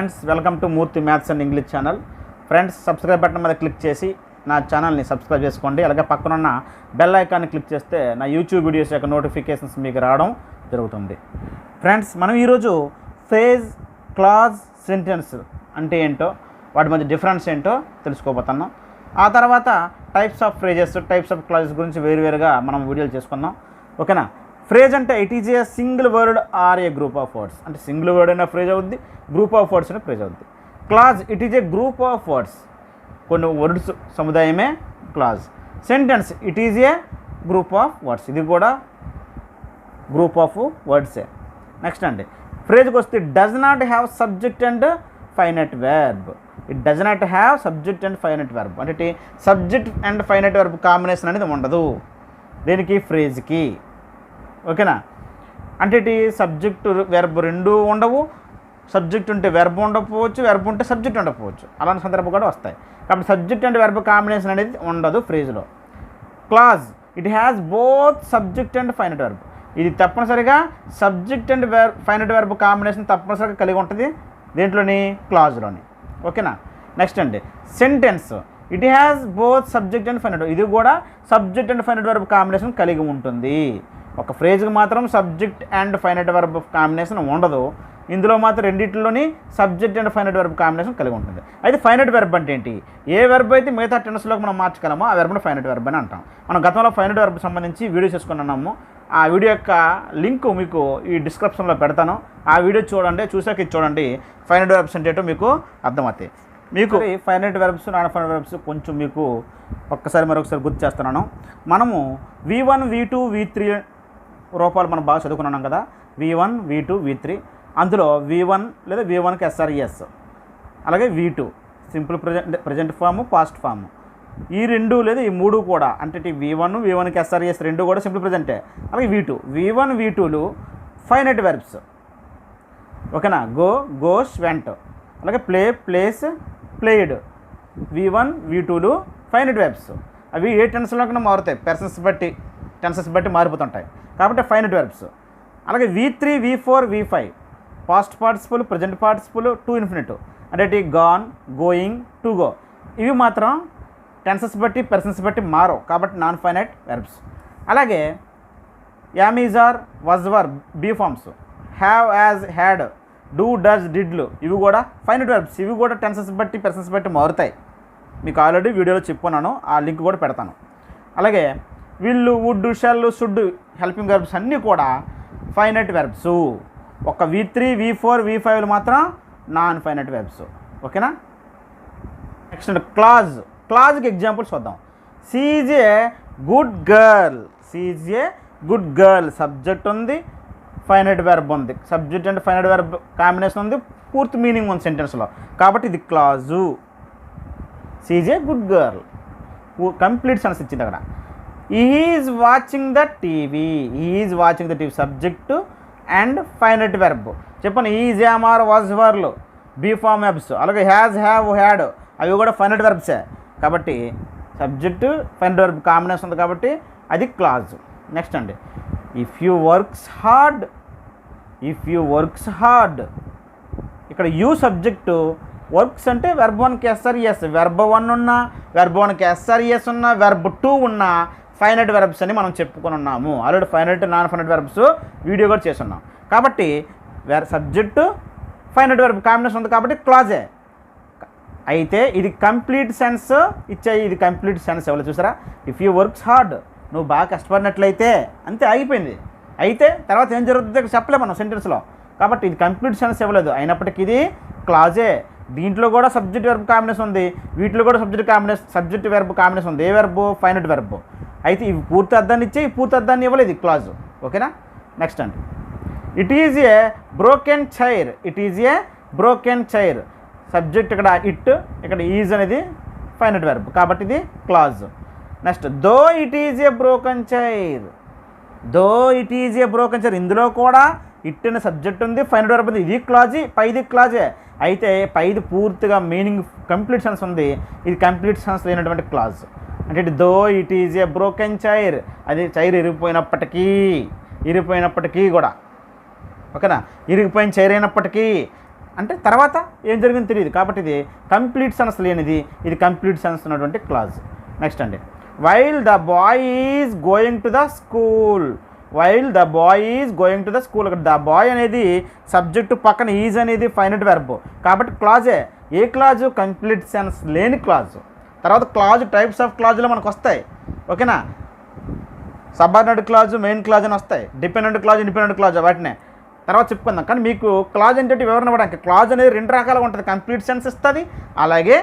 Friends, welcome to Murthy maths and English channel. Friends, subscribe button మీద click చేసి నా ఛానల్ని సబ్స్క్రైబ్ చేసుకోండి. అలాగే పక్కనున్న బెల్ ఐకాన్ని క్లిక్ చేస్తే నా యూట్యూబ్ వీడియోస్ యొక్క నోటిఫికేషన్స్ మీకు రావడం జరుగుతుంది. ఫ్రెండ్స్, మనం ఈరోజు ఫ్రేజ్, క్లాజ్, సెంటెన్స్ అంటే ఏంటో, వాటి మధ్య డిఫరెన్స్ ఏంటో తెలుసుకోబోతున్నాం. ఆ తర్వాత types of phrases, types of clauses గురించి వేరువేరుగా మనం వీడియోలు చేసుకుందాం. ఓకేనా? ఫ్రేజ్ అంటే it is a single word or a group of words. అంటే సింగిల్ వర్డ్ అయినా ఫ్రేజ్ అవుద్ది, గ్రూప్ ఆఫ్ వర్డ్స్ అయినా ఫ్రేజ్ అవుద్ది. Clause it is a group of words, కొన్ని వర్డ్స్ సముదాయమే clause. Sentence it is a group of words, ఇది కూడా group of వర్డ్సే. నెక్స్ట్ అండి, ఫ్రేజ్కి వస్తే does not have subject and finite verb. It does not have subject and finite verb అంటే subject and finite verb combination అనేది ఉండదు దేనికి, ఫ్రేజ్కి. ఓకేనా? అంటే సబ్జెక్టు వెర్బ్ రెండూ ఉండవు. సబ్జెక్ట్ ఉంటే వెర్బ్ ఉండకపోవచ్చు, వెర్బ్ ఉంటే సబ్జెక్ట్ ఉండకపోవచ్చు. అలాంటి సందర్భం కూడా వస్తాయి. కాబట్టి సబ్జెక్ట్ అండ్ వెర్బ్ కాంబినేషన్ అనేది ఉండదు ఫ్రేజ్లో. Clause it has both subject and finite verb. ఇది తప్పనిసరిగా subject and finite verb combination తప్పనిసరిగా కలిగి ఉంటుంది దేంట్లోని, క్లాజ్లోని. ఓకేనా? నెక్స్ట్ అండి, sentence it has both subject and finite. ఇది కూడా subject and finite verb combination కలిగి ఉంటుంది. ఒక ఫ్రేజ్కి మాత్రం subject and finite verb combination ఉండదు. ఇందులో మాత్రం రెండింటిలోని subject and finite verb combination కలిగి ఉంటుంది. అయితే ఫైనైట్ వెర్బ్ అంటే ఏంటి? ఏ వెర్బ్ అయితే మిగతా టెన్స్లోకి మనం మార్చగలమో ఆ వెర్బ్ని ఫైనైట్ వెర్బ్ అని అంటాం. మనం గతంలో ఫైనైట్ వెర్బ్ సంబంధించి వీడియో చేసుకున్నాము. ఆ వీడియో యొక్క లింక్ మీకు ఈ డిస్క్రిప్షన్లో పెడతాను. ఆ వీడియో చూడండి, చూసాక ఇది చూడండి. ఫైనైట్ వెర్బ్స్ అంటే ఏంటో మీకు అర్థమవుతాయి. మీకు finite verbs, non finite verbs కొంచెం మీకు మరొకసారి గుర్తు చేస్తున్నాను. మనము V1, V2, V3 రూపాలు మనం బాగా చదువుకున్నాం కదా. V1, V2, V3. అందులో V1 లేదా V1కి SRES, అలాగే V2 simple present form, past form. ఈ రెండు లేదా ఈ మూడు కూడా అంటే V1, V1కి SRES రెండు కూడా సింపుల్ ప్రజెంటే. అలాగే V1, V2లు ఫైనైట్ వెర్బ్స్. ఓకేనా? Go, goes, went. అలాగే ప్లే, ప్లేస్, ప్లేడ్. V1, V2లు ఫైనైట్ వెర్బ్స్. అవి ఏ టెన్స్లోకైనా మారుతాయి, టెన్సెస్ బట్టి మారిపోతుంటాయి. కాబట్టి ఫైనైట్ వెర్బ్స్. అలాగే V3, V4, V5 past participle, present participle, to infinitive అంటే గాన్, గోయింగ్, టు గో. ఇవి మాత్రం టెన్సెస్ బట్టి, పర్సన్స్ బట్టి మారవు. కాబట్టి నాన్ ఫైనైట్ వెర్బ్స్. అలాగే am, is, are, was, were, be forms, have, has, had, do, does, డిడ్లు ఇవి కూడా ఫైనైట్ వెర్బ్స్. ఇవి కూడా టెన్సెస్ బట్టి, పర్సన్స్ బట్టి మారుతాయి. మీకు ఆల్రెడీ వీడియోలో చెప్పుకున్నాను, ఆ లింక్ కూడా పెడతాను. అలాగే will, would, shall, should helping verbs అన్నీ కూడా ఫైనైట్ వెర్బ్స్. ఒక V3, V4, V5లు మాత్రం నాన్ ఫైనైట్ వెర్బ్స్. ఓకేనా? నెక్స్ట్ క్లాజ్కి ఎగ్జాంపుల్స్ చూద్దాం. She is a good girl. She is a good girl subject ఉంది, ఫైనైట్ వెర్బ్ ఉంది. Subject and finite verb combination ఉంది, పూర్తి మీనింగ్ ఉంది సెంటెన్స్లో. కాబట్టి ఇది clause. She is a good girl, complete sense ఇచ్చింది అక్కడ. Is watching the TV. Is watching the TV subject and finite verb. చెప్పండి, ఈజ్, యామ్, ఆర్, వాజ్, వర్లు బీ ఫార్మ్ వెర్బ్స్. అలాగే హ్యాజ్, హ్యావ్, హ్యాడ్ అవి కూడా ఫైనైట్ వెర్బ్సే. కాబట్టి subject finite verb combination ఉంది కాబట్టి అది క్లాజ్. నెక్స్ట్ అండి, ఇఫ్ యూ వర్క్స్ హార్డ్. ఇక్కడ యూ సబ్జెక్టు, వర్క్స్ అంటే వెర్బ్ 1కి SRES, వెర్బ్ 1 ఉన్నా, వెర్బ్ 1కి SRES ఉన్నా, వెర్బ్ 2 ఉన్నా ఫైనైట్ వెర్బ్స్ అని మనం చెప్పుకొని ఉన్నాము. Already finite, non finite verbs video కూడా చేస్తున్నాం. కాబట్టి సబ్జెక్టు ఫైనైట్ వెర్బ్ కాంబినేషన్ ఉంది కాబట్టి క్లాజే. అయితే ఇది కంప్లీట్ సెన్స్ ఇచ్చాయి. ఇది కంప్లీట్ సెన్స్ ఎవరు చూసారా? ఇఫ్ యూ వర్క్స్ హార్డ్, నువ్వు బాగా కష్టపడినట్లయితే, అంతే ఆగిపోయింది. అయితే తర్వాత ఏం జరుగుతుందో చెప్పలేము మనం సెంటెన్స్లో. కాబట్టి ఇది కంప్లీట్ సెన్స్ ఇవ్వలేదు, అయినప్పటికీ ఇది క్లాజే. దీంట్లో కూడా సబ్జెక్ట్ వెర్బ్ కాంబినేషన్ ఉంది, వీటిలో కూడా సబ్జెక్ట్ వెర్బ్ కాంబినేషన్ ఉంది. ఏ వెర్బ్? Finite verb. అయితే ఇవి పూర్తి అర్థాన్ని ఇచ్చే, ఈ పూర్తి అర్థాన్ని ఇవ్వలేదు ఈ క్లాజు. ఓకేనా? నెక్స్ట్ అండి, it is a broken chair. It is a broken chair subject ఇక్కడ ఇట్, ఇక్కడ ఈజ్ అనేది ఫైనైట్ వెర్బ్ కాబట్టి ఇది clause. Next, though it is a broken chair. ఇందులో కూడా ఇట్ అనే సబ్జెక్ట్ ఉంది, ఫైనైట్ వెర్బ్ ఉంది. ఇది క్లాజీ, పైది క్లాజే. అయితే పైది పూర్తిగా మీనింగ్ కంప్లీట్ సెన్స్ ఉంది, ఇది కంప్లీట్ సెన్స్ లేనటువంటి క్లాజ్. అంటే though it is a broken chair, అది చైర్ ఇరిగిపోయినప్పటికీ కూడా. ఓకేనా? ఇరిగిపోయిన చైర్ అయినప్పటికీ అంటే తర్వాత ఏం జరిగిందో తెలియదు, కాబట్టి ఇది కంప్లీట్ సెన్స్ లేనిది, ఇది కంప్లీట్ సెన్స్ ఉన్నటువంటి క్లాజ్. నెక్స్ట్ అండి, while the boy is going to the school. While the boy is going to the school. ఇక్కడ ద బాయ్ అనేది సబ్జెక్టు, పక్కన ఈజ్ అనేది ఫైనట్ వెర్బ్, కాబట్టి క్లాజే. ఏ క్లాజు? కంప్లీట్ సెన్స్ లేని క్లాజు. తర్వాత క్లాజ్, టైప్స్ ఆఫ్ క్లాజులు మనకు వస్తాయి, ఓకేనా. సబార్డినేట్ క్లాజు, మెయిన్ క్లాజ్ అని వస్తాయి, డిపెండెంట్ క్లాజ్, ఇండిపెండెంట్ క్లాజ్, వాటినే తర్వాత చెప్పుకుందాం. కానీ మీకు క్లాజ్ అంటే వివరణ ఇవ్వడానికి, క్లాజ్ అనేది రెండు రకాలుగా ఉంటుంది, కంప్లీట్ సెన్స్ ఇస్తుంది, అలాగే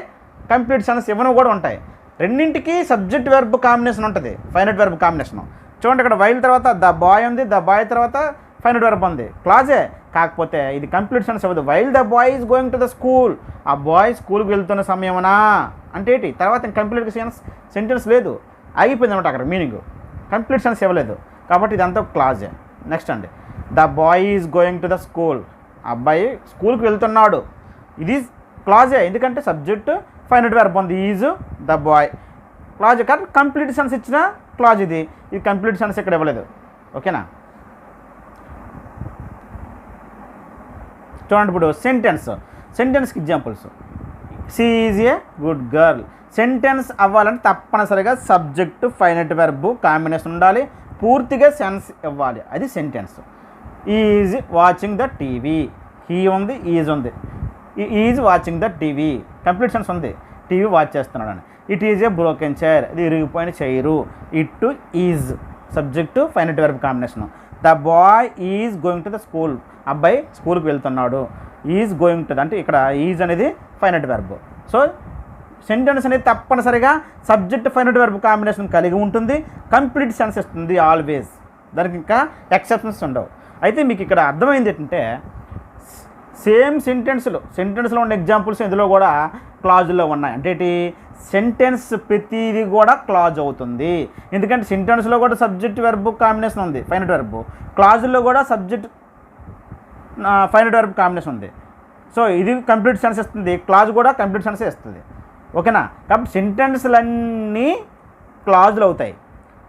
కంప్లీట్ సెన్స్ ఇవ్వను కూడా ఉంటాయి. రెండింటికి సబ్జెక్ట్ వెర్బ్ కాంబినేషన్ ఉంటుంది, ఫైనట్ వెర్బ్ కాంబినేషన్. చూడండి, ఇక్కడ వైల్ తర్వాత ద బాయ్ ఉంది, ద బాయ్ తర్వాత ఫైనట్ వెర్బ్ ఉంది, క్లాజే. కాకపోతే ఇది కంప్లీట్ సెన్స్ అవ్వదు. While the boy is going to the school. ఆ బాయ్ స్కూల్కి వెళ్తున్న సమయమనా అంటే ఏంటి? తర్వాత కంప్లీట్ సెంటెన్స్ లేదు, ఆగిపోయింది అనమాట అక్కడ మీనింగ్. కంప్లీట్ సెన్స్ ఇవ్వలేదు, కాబట్టి ఇదంతా క్లాజే. నెక్స్ట్ అండి, the boy is going to the school. అబ్బాయి స్కూల్కి వెళ్తున్నాడు, ఇది క్లాజే, ఎందుకంటే సబ్జెక్టు ఫైనట్ వెర్బ్ ఉంది, ఈజ్ ద బాయ్, క్లాజ్. కాబట్టి కంప్లీట్ సెన్స్ ఇచ్చిన క్లాజ్ ఇది కంప్లీట్ సెన్స్ ఇక్కడ ఇవ్వలేదు, ఓకేనా. చూడండి, ఇప్పుడు సెంటెన్స్కి examples. She is a good girl. Sentence అవ్వాలంటే తప్పనిసరిగా సబ్జెక్టు ఫైనట్ వెర్బ్ కాంబినేషన్ ఉండాలి, పూర్తిగా సెన్స్ ఇవ్వాలి, అది sentence. Is watching the TV. He ఉంది, ఈజ్ ఉంది, is watching the TV, complete sense ఉంది, టీవీ వాచ్ చేస్తున్నాడు అని. It is a broken chair, అది ఇరిగిపోయిన chair. It is subject finite verb combination. The boy is going to the school. అబ్బాయి స్కూల్కి వెళ్తున్నాడు, ఈజ్ గోయింగ్ టు, అంటే ఇక్కడ ఈజ్ అనేది ఫైనట్ వెర్బ్. సో సెంటెన్స్ అనేది తప్పనిసరిగా సబ్జెక్ట్ ఫైనట్ వెర్బ్ కాంబినేషన్ కలిగి ఉంటుంది, కంప్లీట్ సెన్స్ ఇస్తుంది ఆల్వేస్, దానికి ఇంకా ఎక్సెప్షన్స్ ఉండవు. అయితే మీకు ఇక్కడ అర్థమైంది ఏంటంటే, సేమ్ సెంటెన్స్లో ఉన్న ఎగ్జాంపుల్స్ ఇందులో కూడా క్లాజుల్లో ఉన్నాయి. అంటే ఏంటి? సెంటెన్స్ ప్రతిదీ కూడా క్లాజ్ అవుతుంది, ఎందుకంటే సెంటెన్స్లో కూడా సబ్జెక్ట్ వెర్బ్ కాంబినేషన్ ఉంది, ఫైనట్ వెర్బ్. క్లాజుల్లో కూడా సబ్జెక్ట్ ఫైనట్ వెర్బ్ కాంబినేషన్ ఉంది. సో ఇది కంప్లీట్ సెన్స్ ఇస్తుంది, క్లాజ్ కూడా కంప్లీట్ సెన్స్ ఇస్తుంది, ఓకేనా. కాబట్టి సెంటెన్స్లన్నీ క్లాజులు అవుతాయి,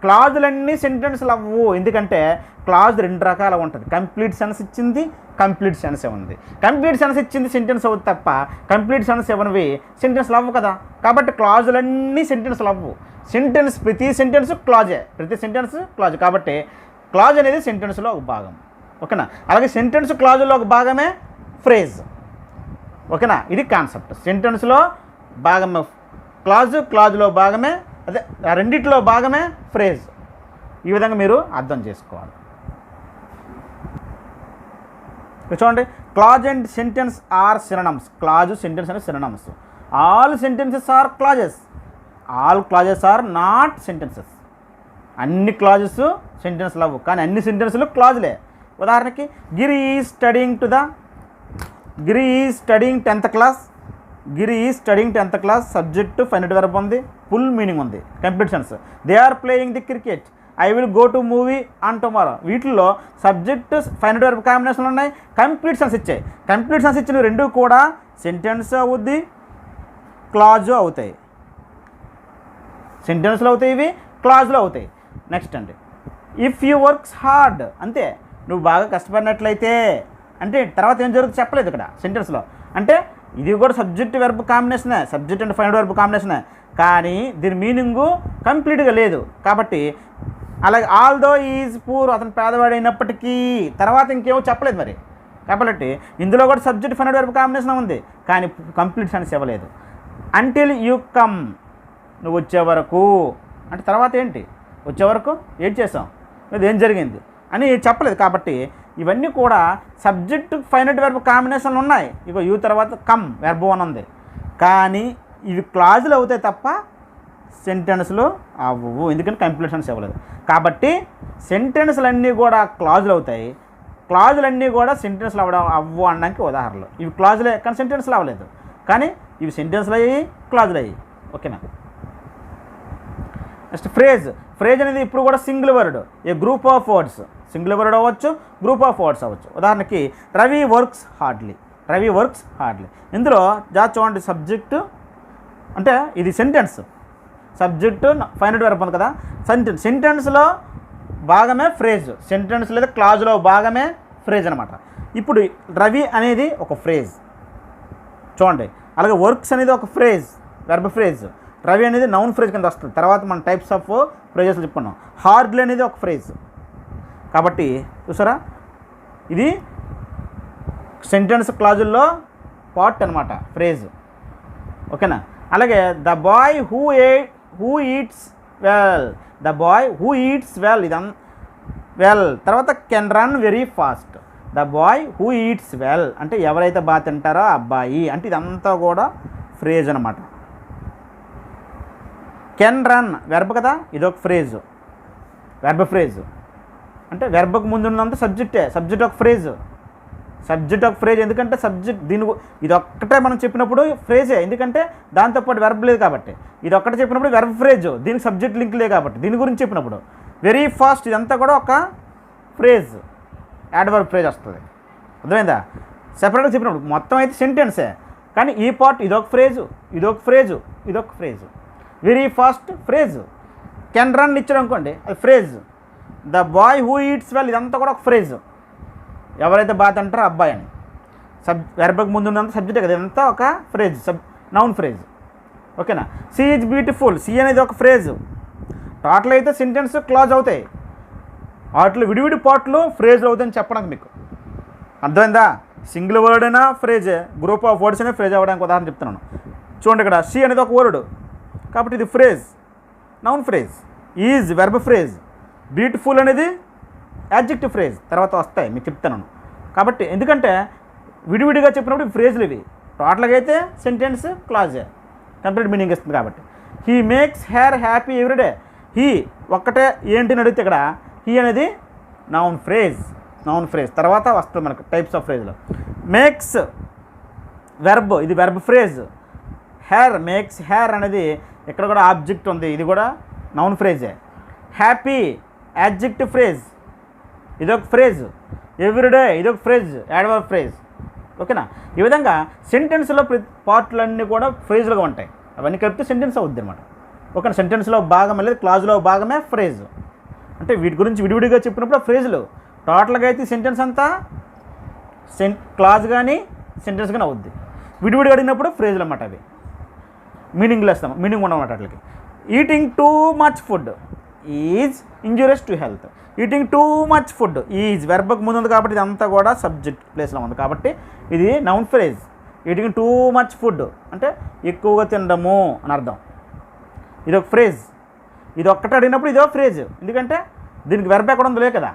క్లాజులన్నీ సెంటెన్స్లు అవ్వు, ఎందుకంటే క్లాజ్ రెండు రకాలుగా ఉంటుంది, కంప్లీట్ సెన్స్ ఇచ్చింది, కంప్లీట్ సెన్స్ ఉంది. కంప్లీట్ సెన్స్ ఇచ్చింది సెంటెన్స్ అవుతుంది తప్ప కంప్లీట్ సెన్స్ ఇవ్వనివి సెంటెన్స్లు అవ్వు కదా. కాబట్టి క్లాజులన్నీ సెంటెన్స్లు అవ్వు. సెంటెన్స్, ప్రతి సెంటెన్స్ క్లాజే, ప్రతి సెంటెన్స్ క్లాజ్. కాబట్టి క్లాజ్ అనేది సెంటెన్స్లో ఒక భాగం, ఓకేనా. అలాగే సెంటెన్స్ క్లాజుల్లో ఒక భాగమే ఫ్రేజ్, ఓకేనా. ఇది కాన్సెప్ట్. సెంటెన్స్లో భాగమే క్లాజు, క్లాజులో భాగమే, అదే రెండిట్లో భాగమే ఫ్రేజ్. ఈ విధంగా మీరు అర్థం చేసుకోవాలి. చూడండి, clause and sentence are synonyms. Clause, sentence అనే synonyms. All sentences are clauses, all clauses are not sentences. అన్ని క్లాజెస్ సెంటెన్స్లు అవ్వు, కానీ అన్ని సెంటెన్స్లు క్లాజులే. ఉదాహరణకి, Giri is studying 10th class. Giri is studying 10th class, subject finite verb ఉంది, ఫుల్ మీనింగ్ ఉంది, complete sense. They are playing the cricket. I will go to movie on tomorrow. వీటిల్లో సబ్జెక్టు ఫైనట్ వెర్బ్ కాంబినేషన్లు ఉన్నాయి, కంప్లీట్ సెన్స్ ఇచ్చాయి. Complete sense ఇచ్చిన రెండు కూడా sentence అవుద్ది, క్లాజు అవుతాయి. సెంటెన్స్లో అవుతాయి, ఇవి క్లాజ్లో అవుతాయి. నెక్స్ట్ అండి, ఇఫ్ యూ వర్క్స్ హార్డ్. అంతే, నువ్వు బాగా కష్టపడినట్లయితే అంటే తర్వాత ఏం జరుగుతుంది చెప్పలేదు ఇక్కడ సెంటెన్స్లో. అంటే ఇది కూడా సబ్జెక్ట్ వెర్బ్ కాంబినేషనే, సబ్జెక్ట్ అండ్ ఫైనట్ వెర్బ్ కాంబినేషనే, కానీ దీని మీనింగు కంప్లీట్గా లేదు. కాబట్టి అలాగే ఆల్దో ఈజ్ పూర్, అతను పేదవాడైనప్పటికీ, తర్వాత ఇంకేమో చెప్పలేదు మరి. కాబట్టి ఇందులో కూడా సబ్జెక్ట్ ఫైనట్ వెర్బ్ కాంబినేషన్ ఉంది, కానీ కంప్లీట్ సెన్స్ ఇవ్వలేదు. అంటిల్ యూ కమ్, నువ్వు వచ్చే వరకు అంటే తర్వాత ఏంటి? వచ్చే వరకు ఏం చేసాం, ఇది ఏం జరిగింది అని చెప్పలేదు. కాబట్టి ఇవన్నీ కూడా సబ్జెక్టు ఫైనట్ వెర్బ్ కాంబినేషన్లు ఉన్నాయి. ఇక యూ తర్వాత కమ్ వెర్బ్ 1 ఉంది, కానీ ఇవి క్లాజులు అవుతాయి తప్ప సెంటెన్స్లు అవ్వవు, ఎందుకంటే కంప్లీట్ సెన్స్ ఇవ్వలేదు. కాబట్టి సెంటెన్స్లన్నీ కూడా క్లాజులు అవుతాయి, క్లాజులన్నీ కూడా సెంటెన్స్లు అవ్వు అనడానికి ఉదాహరణలు. ఇవి క్లాజులే కానీ సెంటెన్స్లు అవ్వలేదు, కానీ ఇవి సెంటెన్స్లు అయ్యి క్లాజులు అయ్యి, ఓకేనా. నెక్స్ట్ ఫ్రేజ్ అనేది ఇప్పుడు కూడా single word, A group of words. Single word అవ్వచ్చు, గ్రూప్ ఆఫ్ వర్డ్స్ అవ్వచ్చు. ఉదాహరణకి రవి వర్క్స్ హార్డ్లీ. ఇందులో చూడండి, సబ్జెక్టు అంటే ఇది సెంటెన్స్, సబ్జెక్టు ఫైనట్ వెర్బ్ ఉంది కదా, సెంటెన్స్లో భాగమే ఫ్రేజ్, సెంటెన్స్ లేదా క్లాజ్లో భాగమే ఫ్రేజ్ అనమాట. ఇప్పుడు రవి అనేది ఒక ఫ్రేజ్, చూడండి. అలాగే వర్క్స్ అనేది ఒక ఫ్రేజ్, వెర్బ్ ఫ్రేజ్. రవి అనేది నౌన్ ఫ్రేజ్ కింద వస్తుంది. తర్వాత మనం టైప్స్ ఆఫ్ ఫ్రేజెస్ చెప్పుకున్నాం. హార్డ్లీ అనేది ఒక ఫ్రేజ్. కాబట్టి చూసారా, ఇది సెంటెన్స్ క్లాజుల్లో పార్ట్ అనమాట, ఫ్రేజ్. ఓకేనా. అలాగే the boy who eats well, the boy who eats well, ఇది వెల్. తర్వాత can run very fast. The boy who eats well అంటే ఎవరైతే బాగా తింటారో అబ్బాయి అంటే ఇదంతా కూడా ఫ్రేజ్ అనమాట. కెన్ రన్ వెర్బ్ కదా, ఇదొక ఫ్రేజ్, వెర్బ్ ఫ్రేజ్. అంటే వెర్బ్కి ముందు ఉన్నంత సబ్జెక్టే, సబ్జెక్ట్ ఒక ఫ్రేజ్, సబ్జెక్ట్ ఒక ఫ్రేజ్. ఎందుకంటే సబ్జెక్ట్ ఇది ఒక్కటే మనం చెప్పినప్పుడు ఫ్రేజే, ఎందుకంటే దాంతోపాటు వెర్బ్ లేదు కాబట్టి. ఇది ఒక్కటే చెప్పినప్పుడు వెర్బ్ ఫ్రేజ్, దీనికి సబ్జెక్ట్ లింక్ లేదు కాబట్టి. దీని గురించి చెప్పినప్పుడు వెరీ ఫాస్ట్ ఇదంతా కూడా ఒక ఫ్రేజ్, యాడ్వర్బ్ ఫ్రేజ్ వస్తుంది. అర్థమైందా? సెపరేట్గా చెప్పినప్పుడు మొత్తం అయితే సెంటెన్సే, కానీ ఈ పార్ట్ ఇదొక ఫ్రేజు, ఇదొక ఫ్రేజు, ఇదొక phrase. Very fast phrase. Can run ఇచ్చాడు అనుకోండి, అది phrase. The boy who eats well ఇదంతా కూడా ఒక ఫ్రేజ్, ఎవరైతే బాగా తింటారో అబ్బాయి అని. వెర్బ్కి ముందు ఉన్నంత సబ్జెక్టే కదా, ఇదంతా ఒక ఫ్రేజ్, నౌన్ ఫ్రేజ్. ఓకేనా. సీ ఈజ్ బ్యూటిఫుల్, సీ అనేది ఒక ఫ్రేజ్. టోటల్ అయితే సెంటెన్స్ క్లాజ్ అవుతాయి, వాటిలో విడివిడి పార్ట్లు ఫ్రేజ్లు అవుతాయని చెప్పడానికి మీకు అర్థమైందా? సింగిల్ వర్డ్ అయినా ఫ్రేజే, గ్రూప్ ఆఫ్ వర్డ్స్ అయినా ఫ్రేజ్ అవ్వడానికి ఉదాహరణ చెప్తున్నాను. చూడండి, ఇక్కడ షీ అనేది ఒక వర్డ్ కాబట్టి ఇది phrase, noun phrase. Is verb phrase. Beautiful అనేది యాడ్జెక్టివ్ ఫ్రేజ్, తర్వాత వస్తాయి మీకు చెప్తాను. కాబట్టి ఎందుకంటే విడివిడిగా చెప్పినప్పుడు ఫ్రేజ్లు ఇవి, టోటల్గా అయితే సెంటెన్స్ క్లాజే, కంప్లీట్ మీనింగ్ ఇస్తుంది. కాబట్టి he makes her happy everyday. He ఒక్కటే ఏంటి అని అడిగితే ఇక్కడ హీ అనేది నౌన్ ఫ్రేజ్, నౌన్ ఫ్రేజ్. తర్వాత వస్తుంది మనకు టైప్స్ ఆఫ్ ఫ్రేజ్లో. మేక్స్ వెర్బ్, ఇది verb phrase. Her, makes her అనేది ఇక్కడ కూడా ఆబ్జెక్ట్ ఉంది, ఇది కూడా నౌన్ ఫ్రేజే. హ్యాపీ యాడ్జెక్టివ్ ఫ్రేజ్, ఇదొక ఫ్రేజ్. ఎవ్రీడే ఇదొక ఫ్రేజ్, యాడ్వర్బ్ ఫ్రేజ్. ఓకేనా. ఈ విధంగా సెంటెన్స్లో ప్రతి పార్ట్లన్నీ కూడా ఫ్రేజ్లుగా ఉంటాయి, అవన్నీ కలిపితే సెంటెన్స్ అవుద్ది అనమాట. ఓకేనా. సెంటెన్స్లో భాగం అనేది క్లాజ్లో భాగమే ఫ్రేజ్. అంటే వీటి గురించి విడివిడిగా చెప్పినప్పుడు ఫ్రేజ్లు, టోటల్గా అయితే సెంటెన్స్ అంతా క్లాజ్ కానీ సెంటెన్స్ కానీ అవుద్ది. విడివిడిగా అడిగినప్పుడు ఫ్రేజ్లు అన్నమాట, అవి మీనింగ్లు వేస్తాం, మీనింగ్ ఉండమాట వాటికి. Eating too much food is injurious to health. Eating too much food is వెర్బ్కి ముందు ఉంది కాబట్టి ఇదంతా కూడా సబ్జెక్ట్ ప్లేస్లో ఉంది కాబట్టి ఇది noun phrase. Eating too much food అంటే ఎక్కువగా తినడము అని అర్థం, ఇదొక ఫ్రేజ్. ఇది ఒక్కటే అడిగినప్పుడు ఇదో ఫ్రేజ్, ఎందుకంటే దీనికి వెర్బ్ ఎక్కడ ఉందో లే కదా,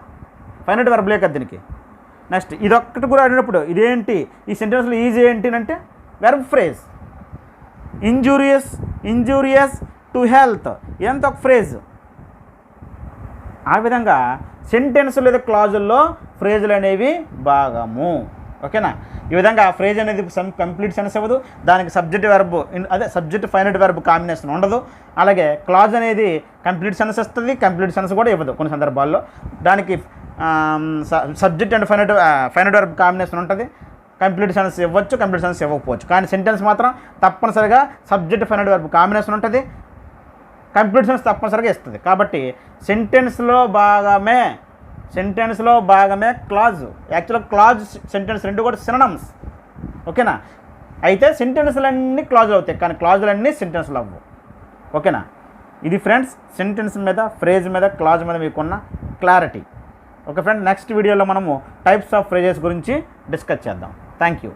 ఫైనట్ వెర్బ్ లే కదా దీనికి. నెక్స్ట్ ఇదొక్కటి కూడా అడిగినప్పుడు ఇదేంటి, ఈ సెంటెన్స్లో ఈజ్ ఏంటి అంటే verb phrase. Injurious to health ఇదంతా ఒక ఫ్రేజ్. ఆ విధంగా సెంటెన్స్ లేదా క్లాజుల్లో ఫ్రేజులు అనేవి భాగము. ఓకేనా. ఈ విధంగా ఫ్రేజ్ అనేది కంప్లీట్ సెన్స్ అవ్వదు, దానికి సబ్జెక్ట్ వెర్బ్ అదే సబ్జెక్ట్ ఫైనట్ వెర్బ్ కాంబినేషన్ ఉండదు. అలాగే క్లాజ్ అనేది కంప్లీట్ సెన్స్ వస్తుంది, కంప్లీట్ సెన్స్ కూడా ఇవ్వదు కొన్ని సందర్భాల్లో. దానికి subject and finite verb combination ఉంటుంది, కంప్లీట్ సెన్స్ ఇవ్వచ్చు, కంప్లీట్ సెన్స్ ఇవ్వకపోవచ్చు. కానీ సెంటెన్స్ మాత్రం తప్పనిసరిగా సబ్జెక్ట్ ఫైనట్ వెర్బ్ కాంబినేషన్ ఉంటుంది, కంప్లీట్ సెన్స్ తప్పనిసరిగా ఇస్తుంది. కాబట్టి సెంటెన్స్లో భాగమే క్లాజ్. యాక్చువల్గా క్లాజ్ సెంటెన్స్ రెండు కూడా సినోనిమ్స్. ఓకేనా. అయితే సెంటెన్స్లన్నీ క్లాజులు అవుతాయి, కానీ క్లాజులన్నీ సెంటెన్స్లు అవ్వవు. ఓకేనా. ఇది ఫ్రెండ్స్ సెంటెన్స్ మీద, ఫ్రేజ్ మీద, క్లాజ్ మీద మీకున్న క్లారిటీ. ఓకే ఫ్రెండ్, నెక్స్ట్ వీడియోలో మనము టైప్స్ ఆఫ్ ఫ్రేజెస్ గురించి డిస్కస్ చేద్దాం. Thank you.